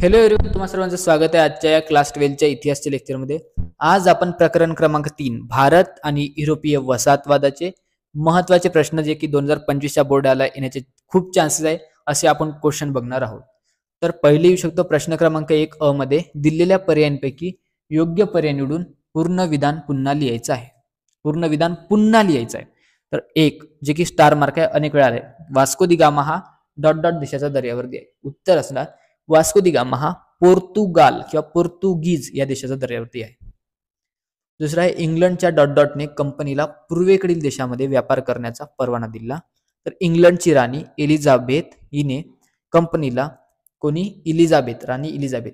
Hello everyone, तुम्हा सर्वांचं स्वागत आहे आजच्या या क्लास 12च्या इतिहासच्या लेक्चरमध्ये. आज आपण प्रकरण क्रमांक 3 भारत आणि युरोपीय वसाहतवादाचे महत्त्वाचे प्रश्न जे की 2025च्या बोर्डाला येण्याचे खूप चान्सेस आहे असे आपण क्वेश्चन बघणार आहोत. तर पहिले येऊ शकतो प्रश्न क्रमांक 1 अ मध्ये दिलेल्या पर्यायांपैकी योग्य पर्याय निवडून पूर्ण विधान पुन्हा लिहायचं आहे. पूर्ण विधान पुन्हा लिहायचं आहे. तर एक जे की स्टार मार्क आहे, अनेक वेळा आले, वास्को दी गामा हा डॉट डॉट देशाच्या दर्यावरती आहे. उत्तर असणार वास्को दी गामा हा पोर्तुगाल किंवा पोर्तुगीज या देशाच्या दर्यावरती आहे. दुसरा आहे इंग्लंडच्या डॉट डॉटने कंपनीला पूर्वेकडील देशामध्ये व्यापार करण्याचा परवाना दिला. तर इंग्लंडची राणी एलिझाबेथ हिने कंपनीला राणी इलिझाबेथ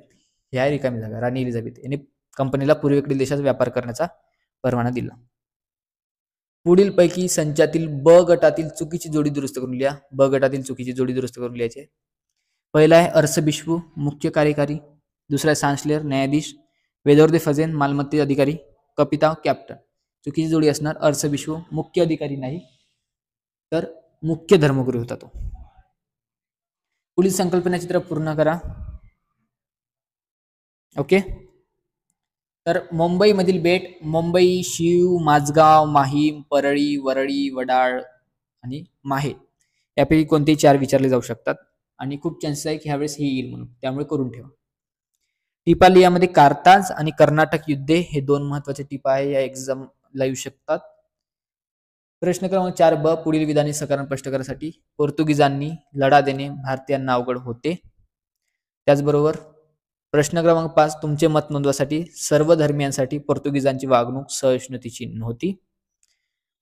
ह्या रिकामी जागा राणी एलिझाबेथ यांनी कंपनीला पूर्वेकडील देशात व्यापार करण्याचा परवाना दिला. पुढील पैकी संचातील ब गटातील चुकीची जोडी दुरुस्त करून लिहा. ब गटातील चुकीची जोडी दुरुस्त करून लिहायची आहे. पहिला आहे अर्सबिश्वू मुख्य कार्यकारी, दुसरा आहे चान्सलर न्यायाधीश, वेदवर्दे फजेन मालमत्ते अधिकारी, कपिता कॅप्टन. चुकीची जोडी असणार अर्सबिश्वू मुख्य अधिकारी नाही तर मुख्य धर्मगुरू होता तो. पुढील संकल्पना चित्र पूर्ण करा. ओके. तर मुंबई मधील बेट मुंबई, शीव, माझगाव, माहीम, परळी, वरळी, वडाळ आणि माहे यापैकी कोणतेही चार विचारले जाऊ शकतात आणि खूप चान्सेस आहे की ह्यावेळेस हे येईल म्हणून, त्यामुळे करून ठेवा. टिपा लिहामध्ये कार्ताज आणि कर्नाटक युद्धे हे दोन महत्वाचे टिपा आहे, या एक्झामला येऊ शकतात. प्रश्न क्रमांक 4 ब पुढील विधाने सकारात्मक स्पष्ट करण्यासाठी पोर्तुगीजांनी लढा देणे भारतीयांना अवघड होते. त्याचबरोबर प्रश्न क्रमांक 5 तुमचे मत नोंदवासाठी सर्व धर्मियांसाठी पोर्तुगीजांची वागणूक सहिष्णुतेची नव्हती.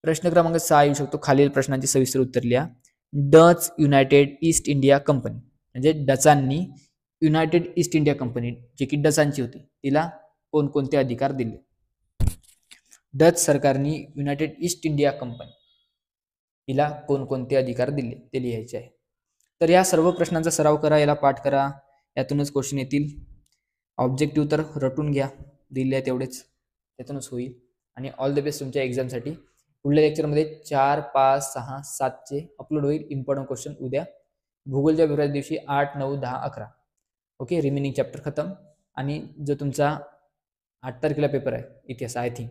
प्रश्न क्रमांक 6 येऊ शकतो खालील प्रश्नांची सविस्तर उत्तर लिहा. Dutch United east India company म्हणजे डचांनी युनायटेड ईस्ट इंडिया कंपनी जी की डचांची होती तिला कोणकोणते अधिकार दिले. डच सरकारने युनायटेड ईस्ट इंडिया कंपनी हिला कोणकोणते अधिकार दिले ते लिहायचे आहे. तर या सर्व प्रश्नांचा सराव करा, याला पाठ करा, यातूनच क्वेश्चन येतील. ऑब्जेक्टिव्ह तर रटून घ्या, दिले आहे तेवढेच, त्यातूनच होईल. आणि ऑल द बेस्ट तुमच्या एक्झामसाठी. पुढल्या लेक्चरमध्ये 4, 5, 6, 7चे अपलोड होईल इम्पॉर्टंट क्वेश्चन उद्या. भूगोलच्या पेपराच्या दिवशी 8, 9, 10, 11. ओके, रिमेनिंग चॅप्टर खतम. आणि जो तुमचा 8 तारखेला पेपर आहे इतिहास आय थिंक,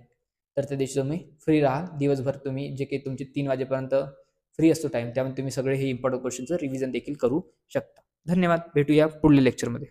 तर त्या दिवशी तुम्ही फ्री राहा दिवसभर. तुम्ही जे काही तुमचे 3 वाजेपर्यंत फ्री असतो टाइम, त्यामुळे तुम्ही सगळे हे इम्पॉर्टंट क्वेश्चनचं रिव्हिजन देखील करू शकता. धन्यवाद, भेटूया पुढल्या लेक्चरमध्ये.